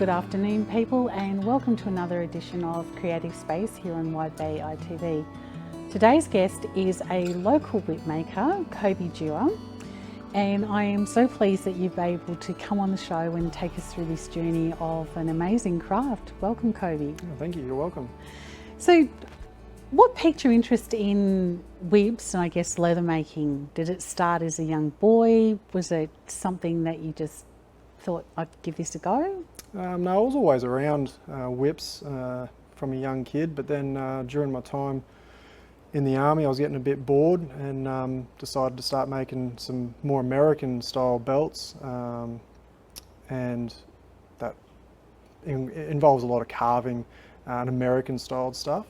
good afternoon people, and welcome to another edition of Creative Space here on Wide Bay ITV. Today's guest is a local whip maker, Kobe Dewar, and I am so pleased that you've been able to come on the show and take us through this journey of an amazing craft. Welcome, Kobe. Oh, thank you, you're welcome. So, what piqued your interest in whips and I guess leather making? Did it start as a young boy? Was it something that you just thought, I'd give this a go? No, I was always around whips from a young kid, but then during my time in the army I was getting a bit bored and decided to start making some more American style belts, and that involves a lot of carving and American styled stuff.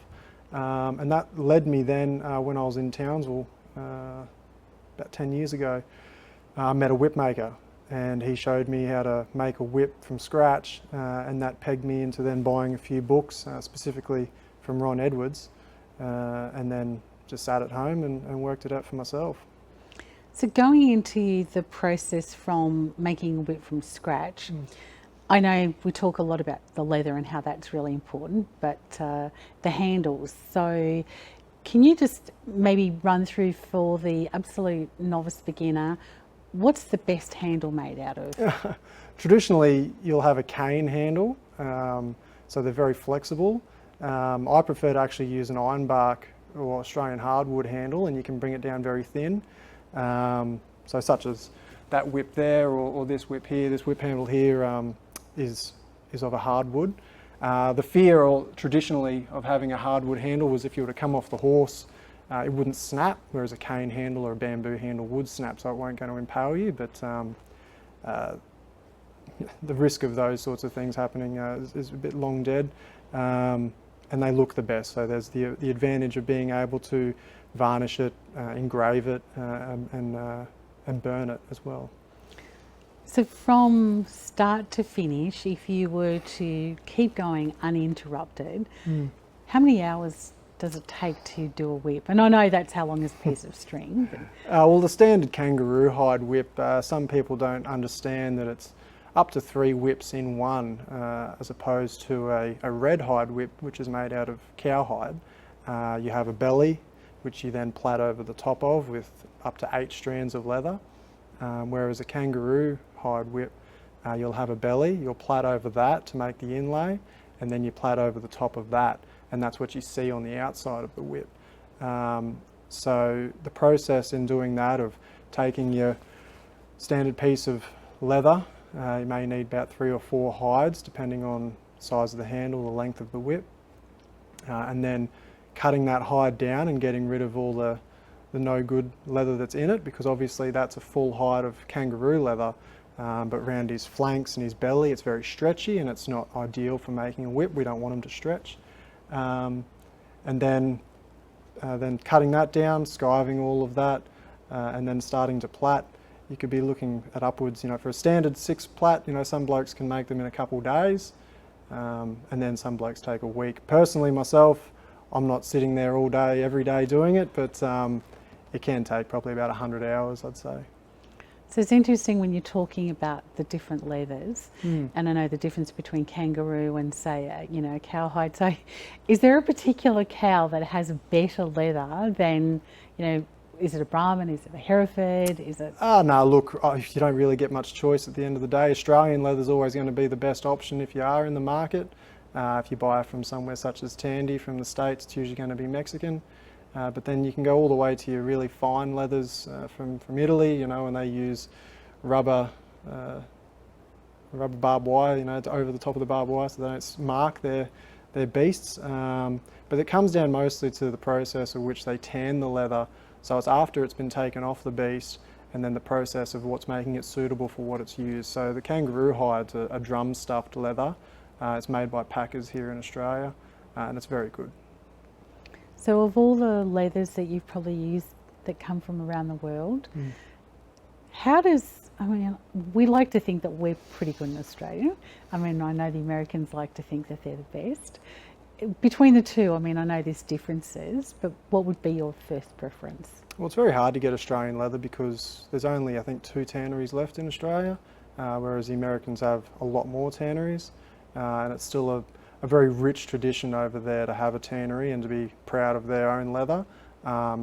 And that led me then, when I was in Townsville about 10 years ago, I met a whip maker, and he showed me how to make a whip from scratch, and that pegged me into then buying a few books, specifically from Ron Edwards, and then just sat at home and worked it out for myself. So going into the process from making a whip from scratch, I know we talk a lot about the leather and how that's really important, but the handles. So can you just maybe run through for the absolute novice beginner, what's the best handle made out of? Traditionally, you'll have a cane handle, so they're very flexible. I prefer to actually use an ironbark or Australian hardwood handle, and you can bring it down very thin. So such as that whip there, or this whip here, this whip handle here is of a hardwood. The fear traditionally of having a hardwood handle was if you were to come off the horse, it wouldn't snap, whereas a cane handle or a bamboo handle would snap, so it won't going to impale you. But the risk of those sorts of things happening is a bit long dead, and they look the best. So there's the advantage of being able to varnish it, engrave it, and burn it as well. So from start to finish, if you were to keep going uninterrupted, how many hours does it take to do a whip? And I know that's how long is a piece of string. Well, the standard kangaroo hide whip, some people don't understand that it's up to 3 whips in one, as opposed to a red hide whip, which is made out of cowhide. You have a belly, which you then plait over the top of with up to 8 strands of leather, whereas a kangaroo hide whip, you'll have a belly, you'll plait over that to make the inlay, and then you plait over the top of that, and that's what you see on the outside of the whip. So the process in doing that, of taking your standard piece of leather, you may need about 3 or 4 hides depending on the size of the handle, the length of the whip, and then cutting that hide down and getting rid of all the no good leather that's in it, because obviously that's a full hide of kangaroo leather, but around his flanks and his belly it's very stretchy and it's not ideal for making a whip. We don't want them to stretch. And then cutting that down, skiving all of that, and then starting to plait. You could be looking at upwards, for a standard 6 plait, some blokes can make them in a couple of days, and then some blokes take a week. Personally, myself, I'm not sitting there all day, every day doing it, but it can take probably about 100 hours, I'd say. So it's interesting when you're talking about the different leathers, and I know the difference between kangaroo and say, a cowhide. So is there a particular cow that has better leather than, is it a Brahman, is it a Hereford, is it? No, look, you don't really get much choice at the end of the day. Australian leather is always going to be the best option if you are in the market. If you buy from somewhere such as Tandy from the States, it's usually going to be Mexican. But then you can go all the way to your really fine leathers from Italy, and they use rubber barbed wire, over the top of the barbed wire so they don't mark their beasts. But it comes down mostly to the process of which they tan the leather. So it's after it's been taken off the beast, and then the process of what's making it suitable for what it's used. So the kangaroo hide's a drum stuffed leather. It's made by packers here in Australia, and it's very good. So of all the leathers that you've probably used that come from around the world, we like to think that we're pretty good in Australia. I know the Americans like to think that they're the best. Between the two, I know there's differences, but what would be your first preference? Well, it's very hard to get Australian leather because there's only, I think, 2 tanneries left in Australia, whereas the Americans have a lot more tanneries. and it's still a very rich tradition over there to have a tannery and to be proud of their own leather.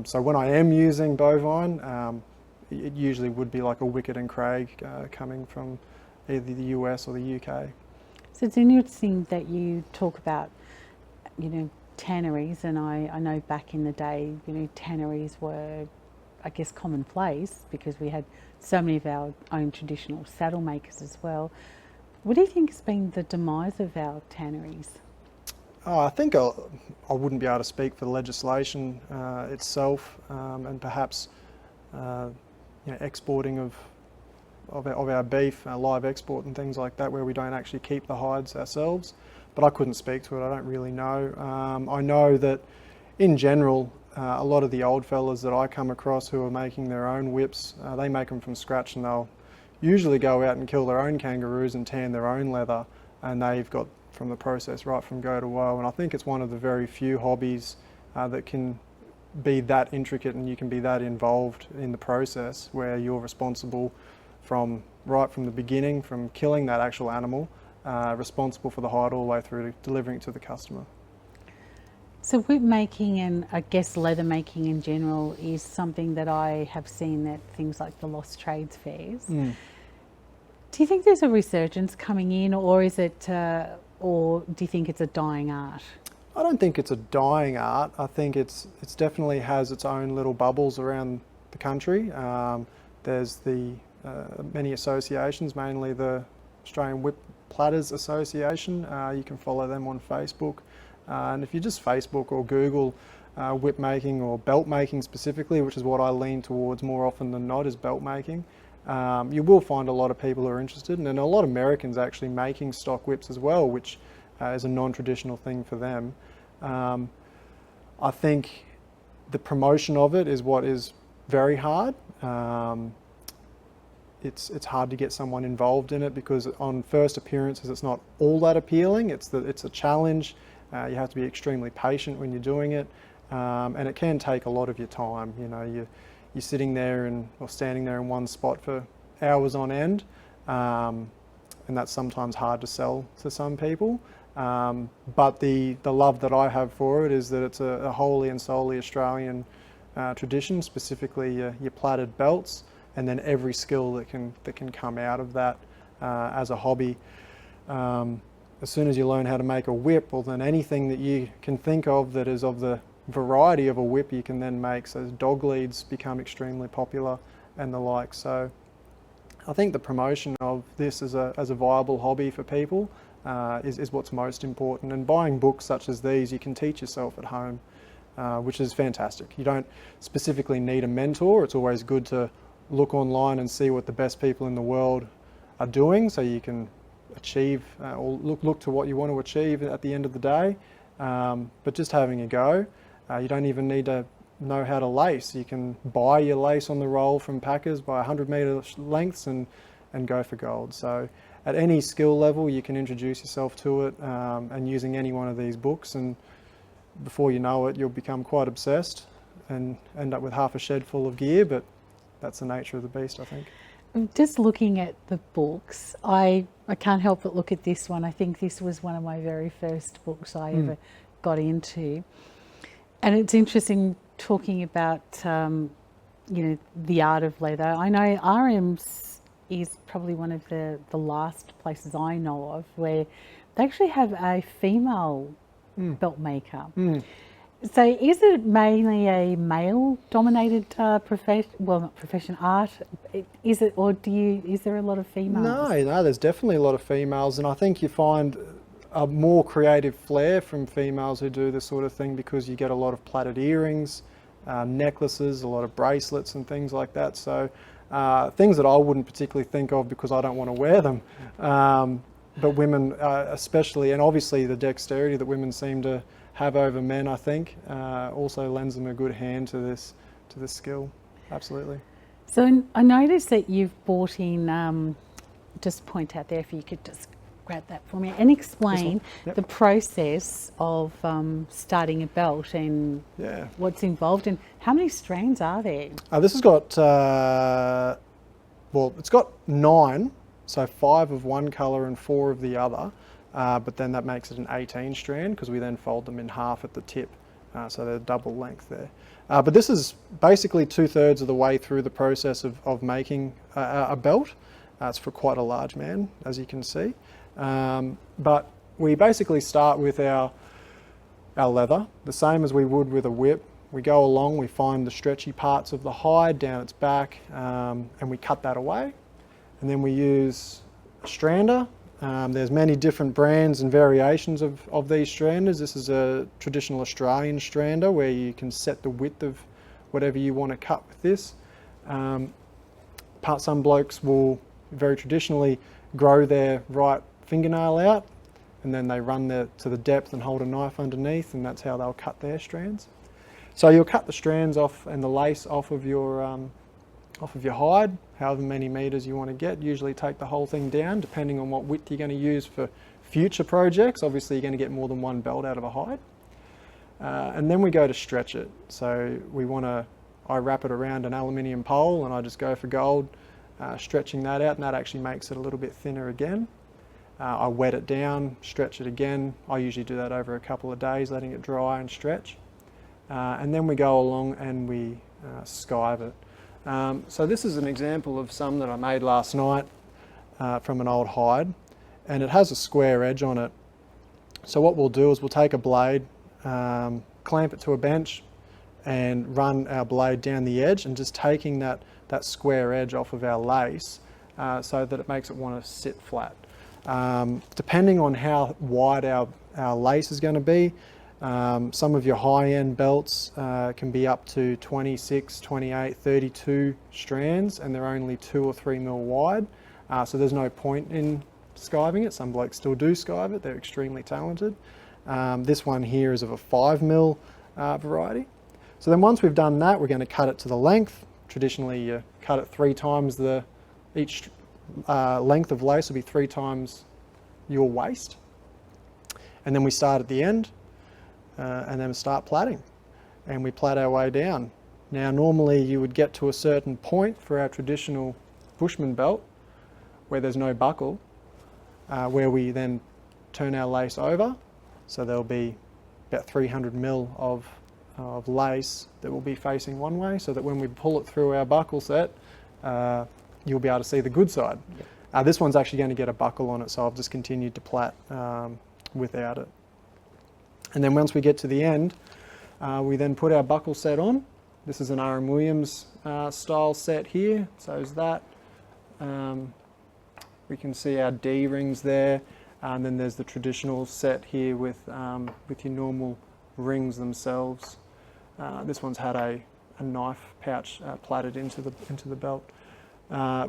So when I am using bovine, it usually would be like a Wickett and Craig coming from either the US or the UK. So it's interesting that you talk about, tanneries, and I know back in the day, tanneries were, I guess, commonplace because we had so many of our own traditional saddle makers as well. What do you think has been the demise of our tanneries? Oh, I think I wouldn't be able to speak for the legislation itself, and perhaps exporting of our beef, live export and things like that, where we don't actually keep the hides ourselves. But I couldn't speak to it. I don't really know. I know that in general, a lot of the old fellas that I come across who are making their own whips, they make them from scratch, and they'll usually go out and kill their own kangaroos and tan their own leather, and they've got from the process right from go to woe. And I think it's one of the very few hobbies that can be that intricate and you can be that involved in the process, where you're responsible right from the beginning, from killing that actual animal, responsible for the hide all the way through to delivering it to the customer. So whip making, and I guess leather making in general, is something that I have seen at things like the Lost Trades fairs. Do you think there's a resurgence coming in, or is it, or do you think it's a dying art? I don't think it's a dying art. I think it's definitely has its own little bubbles around the country. There's the many associations, mainly the Australian Whip Platters Association. You can follow them on Facebook. And if you just Facebook or Google whip making or belt making specifically, which is what I lean towards more often than not, is belt making, you will find a lot of people who are interested, and a lot of Americans actually making stock whips as well, which is a non-traditional thing for them. I think the promotion of it is what is very hard. It's hard to get someone involved in it because on first appearances it's not all that appealing. It's a challenge. You have to be extremely patient when you're doing it, and it can take a lot of your time. You're sitting there or standing there in one spot for hours on end, and that's sometimes hard to sell to some people. But the love that I have for it is that it's a wholly and solely Australian tradition, specifically your plaited belts, and then every skill that can come out of that as a hobby. As soon as you learn how to make a whip, well then anything that you can think of that is of the variety of a whip you can then make. So dog leads become extremely popular and the like. So I think the promotion of this as a viable hobby for people is what's most important. And buying books such as these, you can teach yourself at home, which is fantastic. You don't specifically need a mentor. It's always good to look online and see what the best people in the world are doing, so you can achieve or look to what you want to achieve at the end of the day. But just having a go, you don't even need to know how to lace. You can buy your lace on the roll from packers by 100-metre lengths and go for gold. So at any skill level you can introduce yourself to it, and using any one of these books, and before you know it you'll become quite obsessed and end up with half a shed full of gear. But that's the nature of the beast, I think. Just looking at the books, I can't help but look at this one. I think this was one of my very first books I ever got into. And it's interesting talking about, the art of leather. I know RM's is probably one of the last places I know of where they actually have a female belt maker. So is it mainly a male-dominated profession? Well, not profession, art. Is it, or is there a lot of females? No, there's definitely a lot of females, and I think you find a more creative flair from females who do this sort of thing, because you get a lot of plaited earrings, necklaces, a lot of bracelets and things like that. So things that I wouldn't particularly think of because I don't want to wear them. But women especially, and obviously the dexterity that women seem to have over men, I think, also lends them a good hand to this skill. Absolutely. So I noticed that you've brought in, just point out there if you could just grab that for me and explain the process of starting a belt and what's involved, and how many strands are there? This has got, well, it's got 9, so 5 of one colour and 4 of the other. but then that makes it an 18 strand because we then fold them in half at the tip, so they're double length there. But this is basically 2/3 of the way through the process of making a belt. It's for quite a large man, as you can see. But we basically start with our leather, the same as we would with a whip. We go along, we find the stretchy parts of the hide down its back, and we cut that away. And then we use a strander. There's many different brands and variations of these stranders. This is a traditional Australian strander where you can set the width of whatever you want to cut with this. Some blokes will very traditionally grow their right fingernail out, and then they run to the depth and hold a knife underneath, and that's how they'll cut their strands. So you'll cut the strands off and the lace off of your hide, however many meters you want to get. Usually take the whole thing down, depending on what width you're going to use for future projects. Obviously you're going to get more than one belt out of a hide. And then we go to stretch it. So I wrap it around an aluminium pole, and I just go for gold, stretching that out, and that actually makes it a little bit thinner again. I wet it down, stretch it again. I usually do that over a couple of days, letting it dry and stretch. And then we go along and we skive it. So this is an example of some that I made last night from an old hide, and it has a square edge on it. So what we'll do is we'll take a blade, clamp it to a bench, and run our blade down the edge, and just taking that square edge off of our lace so that it makes it want to sit flat. Depending on how wide our lace is going to be, some of your high-end belts can be up to 26, 28, 32 strands, and they're only 2 or 3 mil wide. So there's no point in skiving it. Some blokes still do skive it. They're extremely talented. This one here is of a 5 mil variety. So then once we've done that, we're going to cut it to the length. Traditionally, you cut it 3 times each length of lace will be 3 times your waist. And then we start at the end. And then start plaiting, and we plait our way down. Now normally you would get to a certain point for our traditional bushman belt where there's no buckle, where we then turn our lace over, so there'll be about 300 mil of lace that will be facing one way, so that when we pull it through our buckle set, you'll be able to see the good side. This one's actually going to get a buckle on it, so I've just continued to plait without it. And then once we get to the end, we then put our buckle set on. This is an R.M. Williams style set here, so is that. We can see our D rings there, and then there's the traditional set here with your normal rings themselves. This one's had a knife pouch plaited into the belt.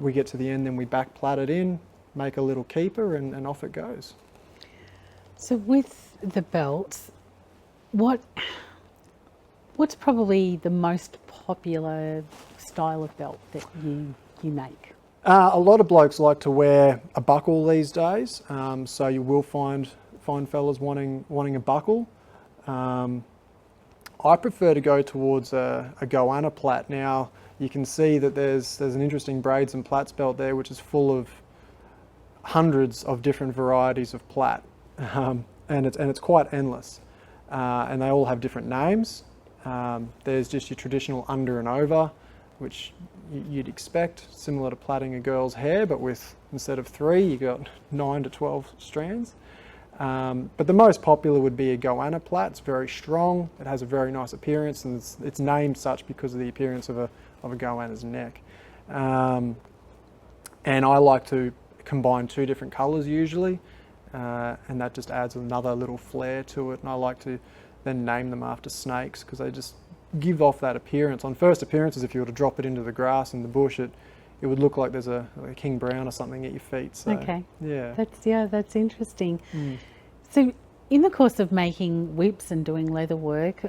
We get to the end, then we back plait it in, make a little keeper, and off it goes. So with the belts, what's probably the most popular style of belt that you make? A lot of blokes like to wear a buckle these days, so you will find fellas wanting a buckle. I prefer to go towards a goanna plait. Now you can see that there's an interesting braids and plaits belt there, which is full of hundreds of different varieties of plait. And it's quite endless, and they all have different names. There's just your traditional under and over, which you'd expect, similar to plaiting a girl's hair, but with instead of 3, you got 9 to 12 strands. But the most popular would be a goanna plait. It's very strong. It has a very nice appearance, and it's named such because of the appearance of a goanna's neck. And I like to combine 2 different colours usually. And that just adds another little flair to it, and I like to then name them after snakes because they just give off that appearance. On first appearances, if you were to drop it into the grass in the bush, it would look like there's a king brown or something at your feet. So, okay, yeah, that's interesting. So in the course of making whips and doing leather work,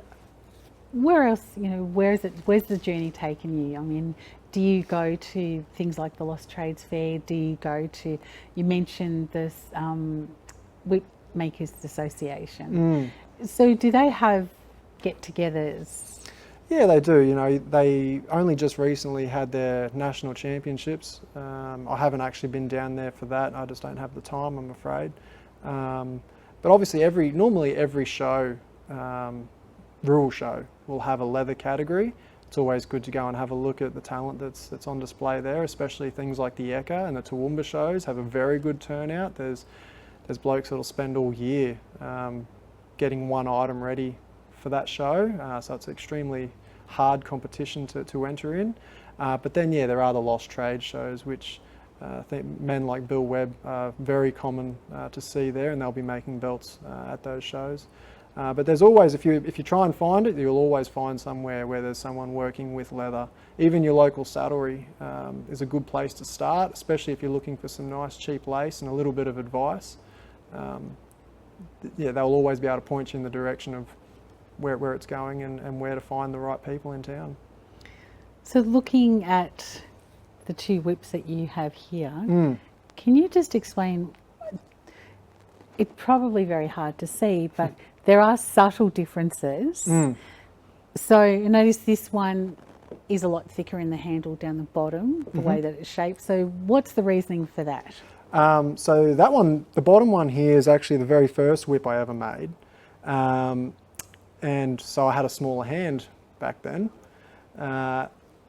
where else, where's the journey taken you? I mean, do you go to things like the Lost Trades Fair? Do you go to, you mentioned this Whip Makers Association. So do they have get-togethers? Yeah, they do. They only just recently had their national championships. I haven't actually been down there for that. I just don't have the time, I'm afraid. But obviously normally every show, rural show, will have a leather category. It's always good to go and have a look at the talent that's on display there, especially things like the Eka and the Toowoomba shows have a very good turnout. There's blokes that'll spend all year getting one item ready for that show, so it's extremely hard competition to enter in. But then, yeah, there are the lost trade shows, which I think men like Bill Webb are very common to see there, and they'll be making belts at those shows. But there's always, if you try and find it, you'll always find somewhere where there's someone working with leather. Even your local saddlery is a good place to start, especially if you're looking for some nice cheap lace and a little bit of advice. Yeah, they'll always be able to point you in the direction of where it's going and where to find the right people in town. So looking at the two whips that you have here, can you just explain, it's probably very hard to see, but there are subtle differences. So you notice this one is a lot thicker in the handle down the bottom, the way that it's shaped. So what's the reasoning for that? So that one, the bottom one here is actually the very first whip I ever made. And so I had a smaller hand back then.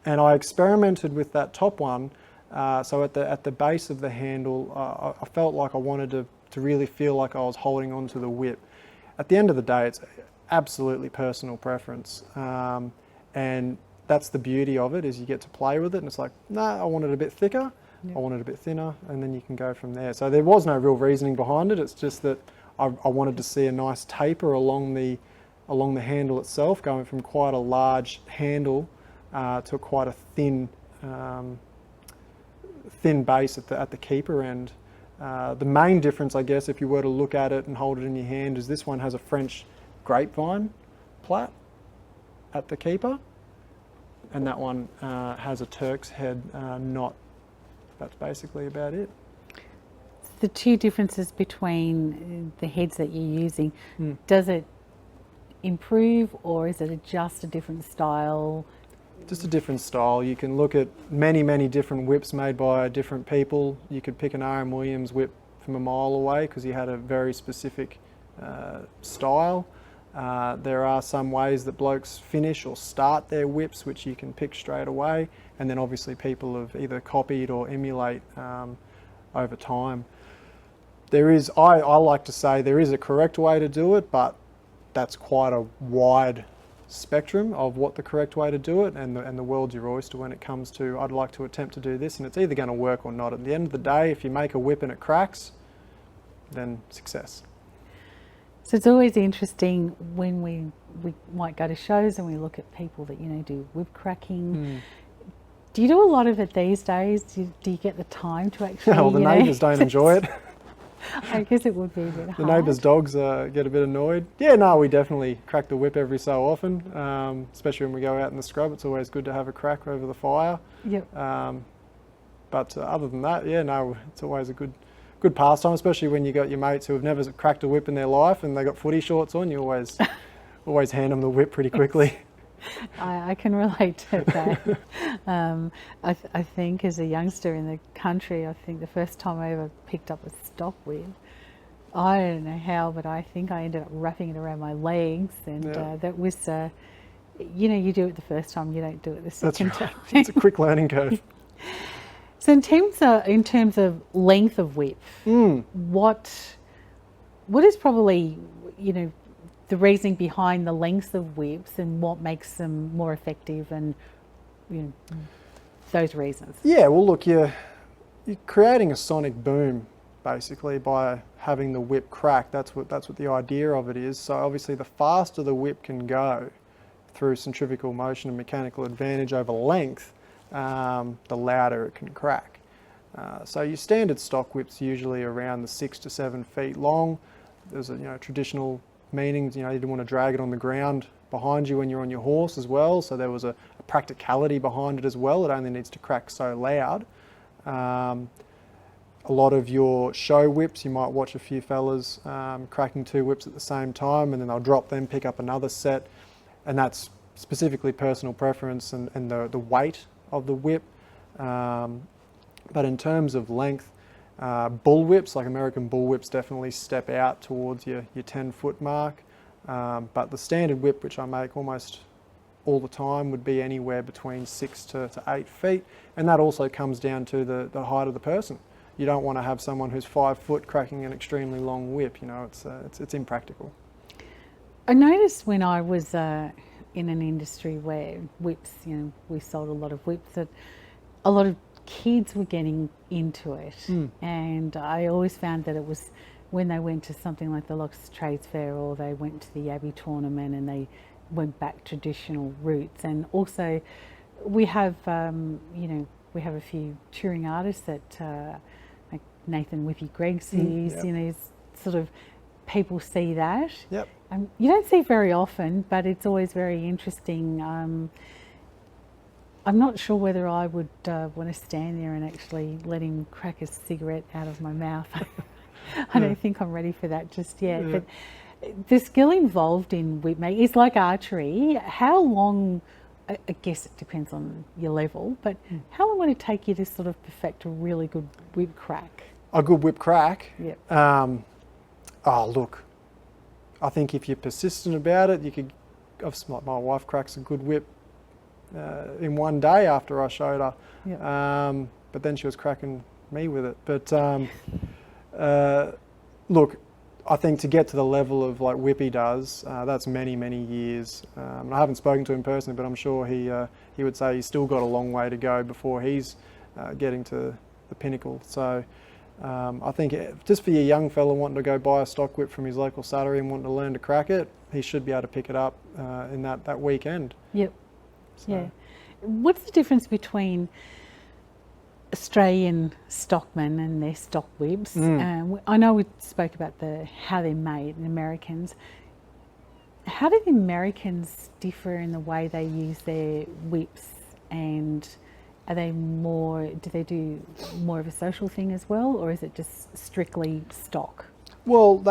And I experimented with that top one. So at the base of the handle, I felt like I wanted to really feel like I was holding onto the whip. At the end of the day, it's absolutely personal preference. And that's the beauty of it, is you get to play with it, and it's like, nah, I want it a bit thicker, I want it a bit thinner, and then you can go from there. So there was no real reasoning behind it. It's just that I wanted to see a nice taper along the handle itself, going from quite a large handle to quite a thin base at the keeper end. The main difference, I guess, if you were to look at it and hold it in your hand, is this one has a French grapevine plait at the keeper, and that one has a Turk's head knot. That's basically about it. The two differences between the heads that you're using, does it improve, or is it just a different style? Just a different style. You can look at many different whips made by different people. You could pick an R.M. Williams whip from a mile away because he had a very specific style. There are some ways that blokes finish or start their whips which you can pick straight away, and then obviously people have either copied or emulate over time. There is, I like to say, there is a correct way to do it, but that's quite a wide spectrum of what the correct way to do it, and the world's your oyster when it comes to, I'd like to attempt to do this, and it's either going to work or not. At the end of the day, if you make a whip and it cracks, then success. So it's always interesting when we might go to shows and we look at people that, you know, do whip cracking. Do you do a lot of it these days? Do you get the time to actually? Well, the neighbours don't enjoy it. I guess it would be a bit hard. The neighbours' dogs get a bit annoyed. Yeah, no, we definitely crack the whip every so often, especially when we go out in the scrub. It's always good to have a crack over the fire. Yep. But other than that, yeah, no, it's always a good pastime, especially when you got your mates who have never cracked a whip in their life and they got footy shorts on. You always hand them the whip pretty quickly. I can relate to that. I think as a youngster in the country, I think the first time I ever picked up a stock whip, I don't know how, but I think I ended up wrapping it around my legs, and that was, you know, you do it the first time, you don't do it the second time. It's a quick learning curve. So in terms of length of whip, what is probably, you know, the reasoning behind the lengths of whips and what makes them more effective, and, you know, those reasons? Yeah, well, look, you're creating a sonic boom basically by having the whip crack. That's what the idea of it is. So obviously the faster the whip can go through centrifugal motion and mechanical advantage over length, the louder it can crack. So your standard stock whip's usually around the 6 to 7 feet long. There's a traditional meanings, you didn't want to drag it on the ground behind you when you're on your horse as well, so there was a practicality behind it as well. It only needs to crack so loud. A lot of your show whips, you might watch a few fellas cracking 2 whips at the same time, and then they'll drop them, pick up another set, and that's specifically personal preference and the weight of the whip. But in terms of length, Bull whips, like American bull whips, definitely step out towards your 10-foot mark. But the standard whip, which I make almost all the time, would be anywhere between 6 to 8 feet. And that also comes down to the height of the person. You don't want to have someone who's 5 foot cracking an extremely long whip. You know, it's impractical. I noticed when I was in an industry where whips, you know, we sold a lot of whips, that a lot of kids were getting into it. And I always found that it was when they went to something like the Locks Trades Fair, or they went to the Abbey tournament and they went back traditional routes. And also we have, you know, we have a few touring artists that like Nathan Whippy Greggs, he's, you know, sort of, people see that. Yep. You don't see it very often, but it's always very interesting. I'm not sure whether I would want to stand there and actually let him crack a cigarette out of my mouth. I don't think I'm ready for that just yet. But the skill involved in whip making is like archery. How long, I guess it depends on your level, but how long would it take you to sort of perfect a really good whip crack? A good whip crack? Yep. Oh, look, I think if you're persistent about it, you could, my wife cracks a good whip in one day after I showed her. Yep. But then she was cracking me with it. But look, I think to get to the level of like Whippy does, that's many, many years. I haven't spoken to him personally, but I'm sure he would say he's still got a long way to go before he's getting to the pinnacle. So I think just for your young fella wanting to go buy a stock whip from his local suttery and wanting to learn to crack it, he should be able to pick it up in that weekend. Yep. So. Yeah. What's the difference between Australian stockmen and their stock whips? I know we spoke about how they're made, the Americans. How do the Americans differ in the way they use their whips, and are they do they do more of a social thing as well, or is it just strictly stock? Well,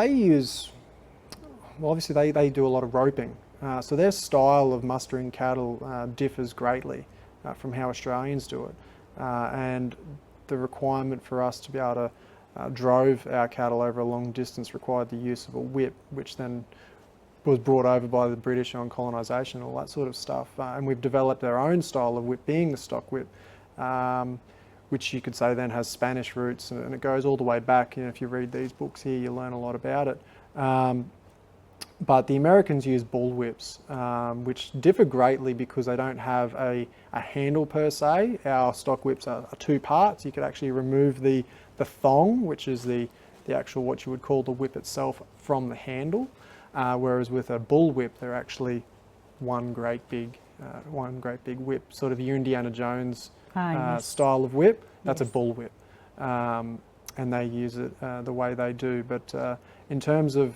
obviously they do a lot of roping. So their style of mustering cattle differs greatly from how Australians do it. And the requirement for us to be able to drove our cattle over a long distance required the use of a whip, which then was brought over by the British on colonisation, all that sort of stuff. And we've developed our own style of whip, being the stock whip, which you could say then has Spanish roots, and it goes all the way back. You know, if you read these books here, you learn a lot about it. But the Americans use bull whips, which differ greatly because they don't have a handle per se. Our stock whips are two parts. You could actually remove the thong, which is the actual, what you would call the whip itself, from the handle. Whereas with a bull whip, they're actually one great big whip, sort of your Indiana Jones style of whip. That's a bull whip, and they use it the way they do. But in terms of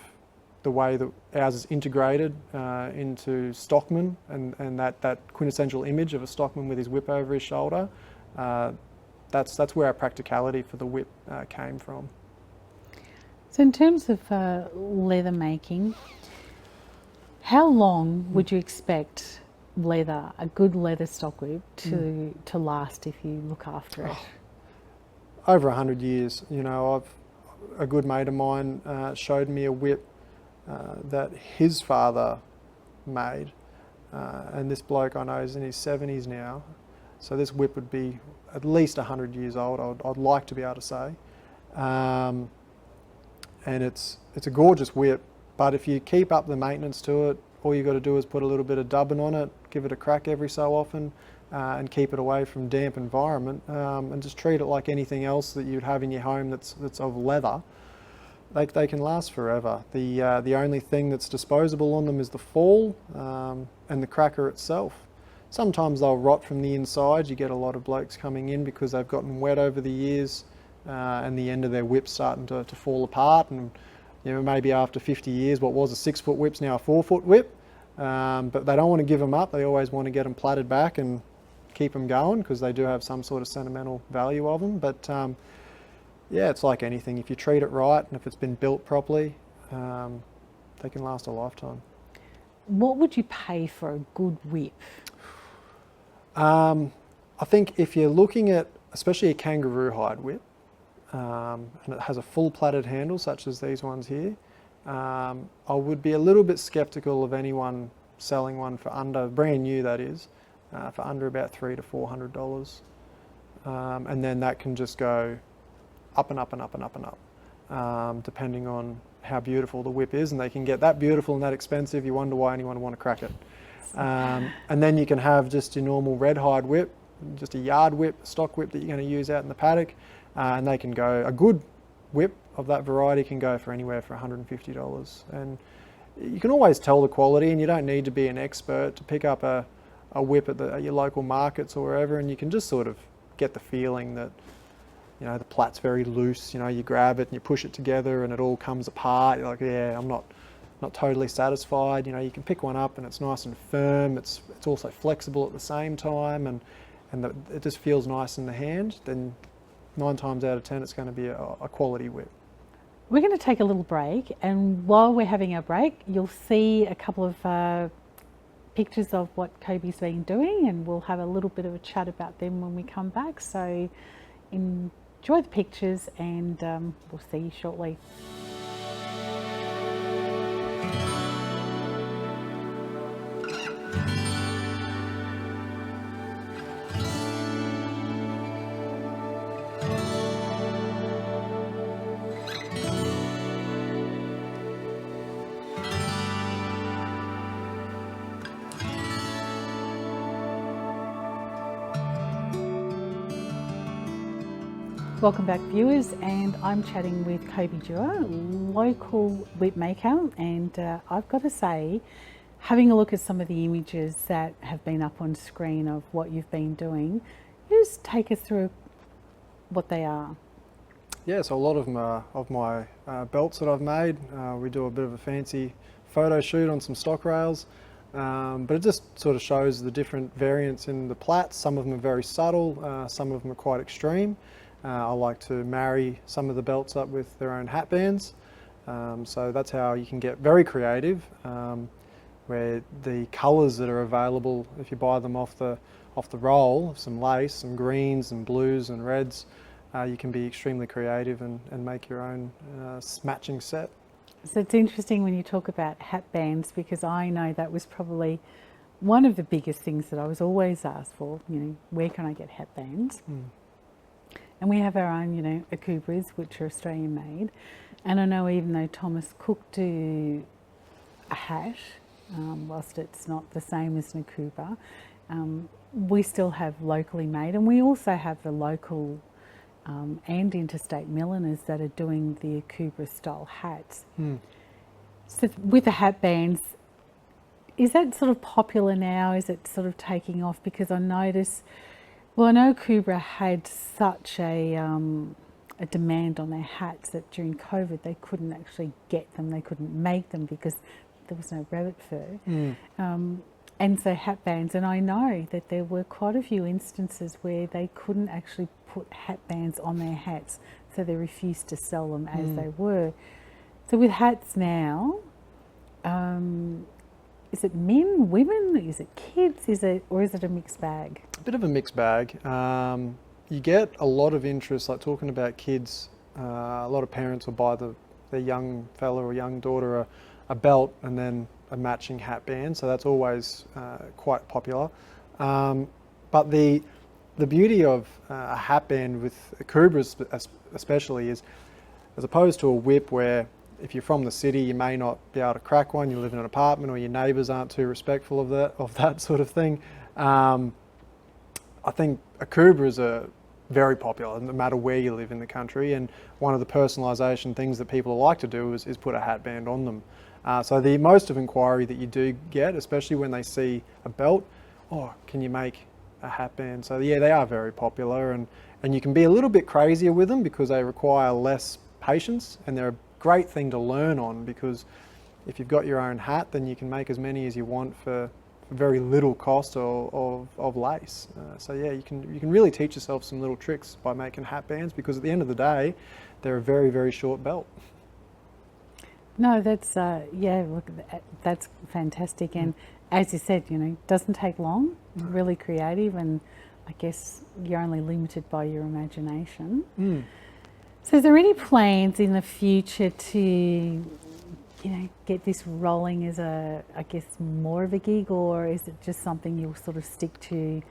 the way that ours is integrated into stockman, and that quintessential image of a stockman with his whip over his shoulder, that's where our practicality for the whip came from. So in terms of leather making, how long would you expect a good leather stock whip to last if you look after it? Over 100 years. You know, a good mate of mine showed me a whip that his father made, and this bloke I know is in his 70s now, so this whip would be at least 100 years old, I'd like to be able to say. And it's a gorgeous whip, but if you keep up the maintenance to it, all you got to do is put a little bit of dubbing on it, give it a crack every so often, and keep it away from damp environment, and just treat it like anything else that you'd have in your home that's of leather. They can last forever. The only thing that's disposable on them is the fall and the cracker itself. Sometimes they'll rot from the inside. You get a lot of blokes coming in because they've gotten wet over the years, and the end of their whip's starting to fall apart, and you know, maybe after 50 years, what was a 6-foot whip's now a 4-foot whip. But they don't want to give them up. They always want to get them platted back and keep them going because they do have some sort of sentimental value of them. But yeah, it's like anything. If you treat it right and if it's been built properly, they can last a lifetime. What would you pay for a good whip? I think if you're looking at, especially a kangaroo hide whip, and it has a full plaited handle such as these ones here, I would be a little bit skeptical of anyone selling one for under, brand new that is, for under about $300 to $400. And then that can just go up and up and up and up and up, depending on how beautiful the whip is. And they can get that beautiful and that expensive, you wonder why anyone would want to crack it. And then you can have just your normal red hide whip, just a yard whip, stock whip that you're going to use out in the paddock. And they can go, a good whip of that variety can go for anywhere for $150. And you can always tell the quality, and you don't need to be an expert to pick up a whip at your local markets or wherever, and you can just sort of get the feeling that, you know, the plat's very loose, you know, you grab it and you push it together and it all comes apart. You're like, yeah, I'm not totally satisfied. You know, you can pick one up and it's nice and firm. It's also flexible at the same time, and it just feels nice in the hand. Then 9 times out of 10, it's going to be a quality whip. We're going to take a little break, and while we're having our break, you'll see a couple of pictures of what Kobe's been doing, and we'll have a little bit of a chat about them when we come back. So enjoy the pictures, and we'll see you shortly. Welcome back, viewers, and I'm chatting with Kobe Dewar, local whip maker, and I've got to say, having a look at some of the images that have been up on screen of what you've been doing, just take us through what they are. Yeah, so a lot of them are of my belts that I've made. We do a bit of a fancy photo shoot on some stock rails, but it just sort of shows the different variants in the plaits. Some of them are very subtle, some of them are quite extreme. I like to marry some of the belts up with their own hat bands, so that's how you can get very creative, where the colours that are available, if you buy them off the roll, some lace, some greens and blues and reds, you can be extremely creative and make your own matching set. So it's interesting when you talk about hat bands, because I know that was probably one of the biggest things that I was always asked for, you know, where can I get hat bands? And we have our own, you know, Akubras, which are Australian made. And I know even though Thomas Cook do a hat, whilst it's not the same as an Akubra, we still have locally made. And we also have the local and interstate milliners that are doing the Akubra style hats. So with the hat bands, is that sort of popular now? Is it sort of taking off? Because I notice, well, I know Akubra had such a demand on their hats that during COVID they couldn't actually get them, they couldn't make them because there was no rabbit fur. And so hat bands, and I know that there were quite a few instances where they couldn't actually put hat bands on their hats, so they refused to sell them as they were. So with hats now, is it men, women, is it kids, or is it a mixed bag? A bit of a mixed bag. You get a lot of interest, like talking about kids. A lot of parents will buy their young fella or young daughter a belt and then a matching hat band, so that's always quite popular. But the beauty of a hat band with Akubras especially is, as opposed to a whip where if you're from the city, you may not be able to crack one, you live in an apartment or your neighbours aren't too respectful of that sort of thing. I think Akubras are very popular no matter where you live in the country, and one of the personalisation things that people like to do is put a hat band on them. So the most of inquiry that you do get, especially when they see a belt, oh, can you make a hat band? So yeah, they are very popular, and you can be a little bit crazier with them because they require less patience, and they're a great thing to learn on, because if you've got your own hat, then you can make as many as you want for very little cost of lace. So yeah, you can really teach yourself some little tricks by making hat bands, because at the end of the day, they're a very, very short belt. No, that's yeah, look, that's fantastic, and as you said, you know, it doesn't take long. Really creative, and I guess you're only limited by your imagination. So is there any plans in the future to, you know, get this rolling as a, I guess, more of a gig, or is it just something you'll sort of stick to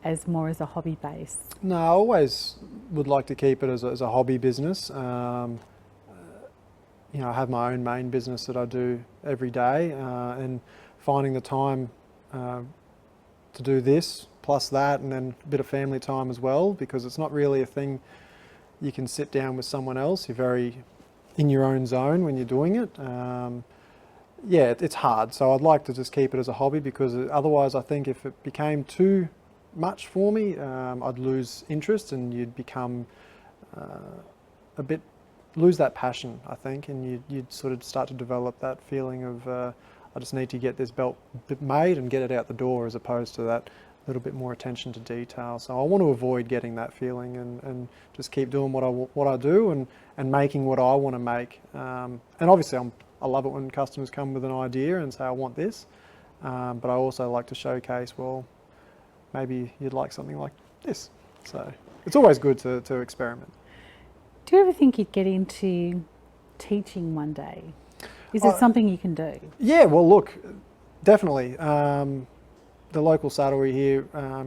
as more as a hobby base? No, I always would like to keep it as a hobby business. You know, I have my own main business that I do every day, and finding the time to do this plus that, and then a bit of family time as well, because it's not really a thing you can sit down with someone else. You're very in your own zone when you're doing it. Yeah, it's hard. So I'd like to just keep it as a hobby, because otherwise I think if it became too much for me, I'd lose interest, and you'd become lose that passion, I think, and you'd sort of start to develop that feeling of I just need to get this belt made and get it out the door, as opposed to that little bit more attention to detail. So I want to avoid getting that feeling, and just keep doing what I do, and making what I want to make. And obviously I love it when customers come with an idea and say, I want this, but I also like to showcase, well, maybe you'd like something like this. So it's always good to experiment. Do you ever think you'd get into teaching one day? Is it something you can do? Yeah, well, look, definitely. The local saddlery here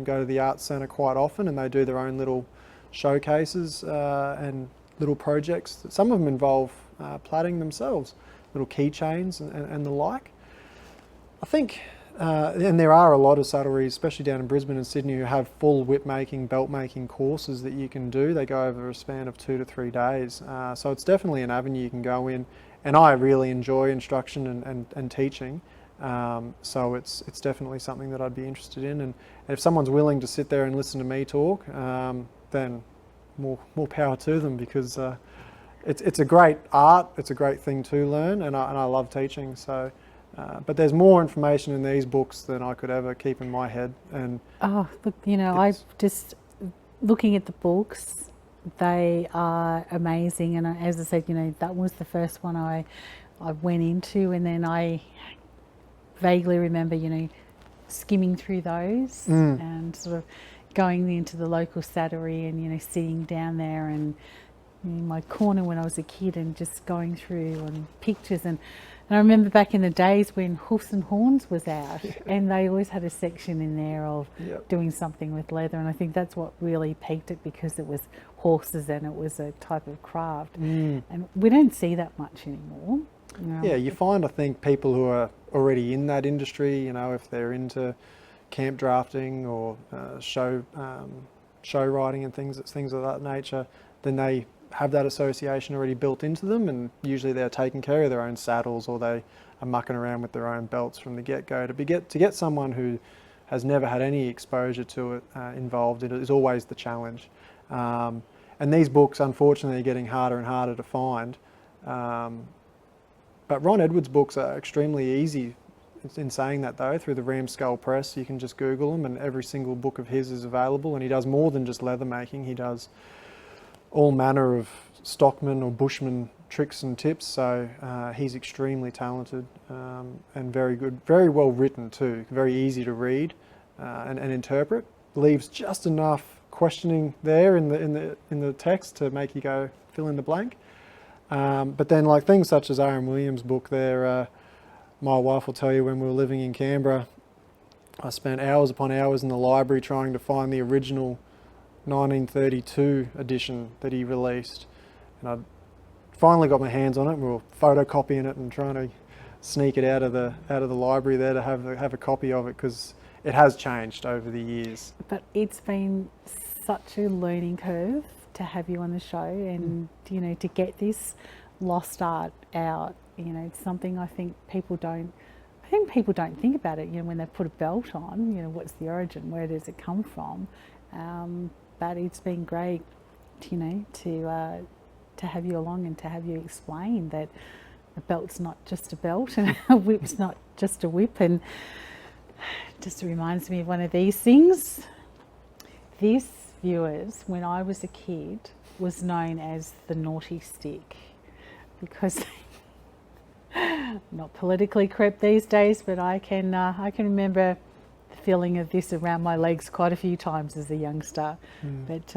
go to the arts centre quite often, and they do their own little showcases and little projects. Some of them involve plaiting themselves, little keychains and the like. I think, and there are a lot of saddleries, especially down in Brisbane and Sydney, who have full whip making, belt making courses that you can do. They go over a span of 2 to 3 days. So it's definitely an avenue you can go in. And I really enjoy instruction and teaching. So it's definitely something that I'd be interested in. And if someone's willing to sit there and listen to me talk, then more power to them, because it's a great art, it's a great thing to learn, and I love teaching. So. But there's more information in these books than I could ever keep in my head. And oh, look, you know, I just looking at the books, they are amazing. And as I said, you know, that was the first one I went into, and then I vaguely remember, you know, skimming through those and sort of going into the local saddlery and, you know, sitting down there and in my corner when I was a kid and just going through on pictures. And I remember back in the days when Hoofs and Horns was out, and they always had a section in there of doing something with leather, and I think that's what really piqued it, because it was horses and it was a type of craft. And we don't see that much anymore. You know. Yeah, you find, I think, people who are already in that industry, you know, if they're into camp drafting or show riding and things of that nature, then they have that association already built into them, and usually they're taking care of their own saddles, or they are mucking around with their own belts from the get-go. To get someone who has never had any exposure to it involved in it is always the challenge. And these books, unfortunately, are getting harder and harder to find. But Ron Edwards' books are extremely easy. In saying that, though, through the Ramskull Press, you can just Google them, and every single book of his is available. And he does more than just leather making. He does all manner of stockman or bushman tricks and tips. So he's extremely talented and very good, very well written too. Very easy to read and interpret. Leaves just enough questioning there in the text to make you go fill in the blank. But then, like things such as Aaron Williams' book there, my wife will tell you, when we were living in Canberra, I spent hours upon hours in the library trying to find the original 1932 edition that he released, and I finally got my hands on it. We were photocopying it and trying to sneak it out of the library there to have a copy of it, because it has changed over the years. But it's been such a learning curve to have you on the show, and you know, to get this lost art out. You know, it's something I think people don't think about it. You know, when they put a belt on, you know, what's the origin? Where does it come from? But it's been great, you know, to have you along and to have you explain that a belt's not just a belt and a whip's not just a whip. And just reminds me of one of these things. This, viewers, when I was a kid, was known as the naughty stick, because not politically correct these days, but I can remember feeling of this around my legs quite a few times as a youngster. But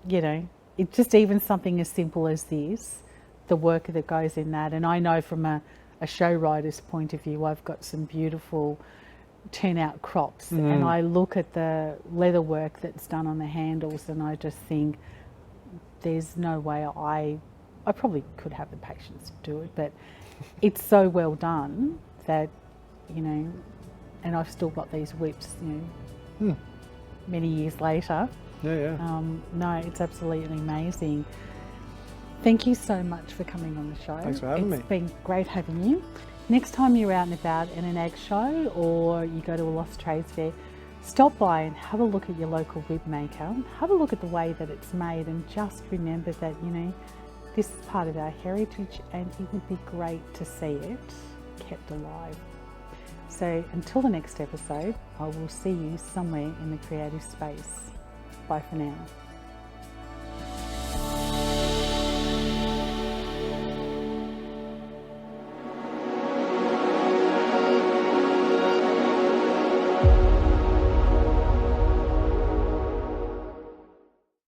you know, it just even something as simple as this, the work that goes in that. And I know from a show rider's point of view, I've got some beautiful turnout crops, and I look at the leather work that's done on the handles, and I just think there's no way I probably could have the patience to do it, but it's so well done that, you know, and I've still got these whips, you know, many years later. Yeah. No, it's absolutely amazing. Thank you so much for coming on the show. Thanks for having me. It's been great having you. Next time you're out and about in an ag show or you go to a Lost Trades fair, stop by and have a look at your local whip maker. Have a look at the way that it's made, and just remember that, you know, this is part of our heritage, and it would be great to see it kept alive. So until the next episode, I will see you somewhere in the creative space. Bye for now.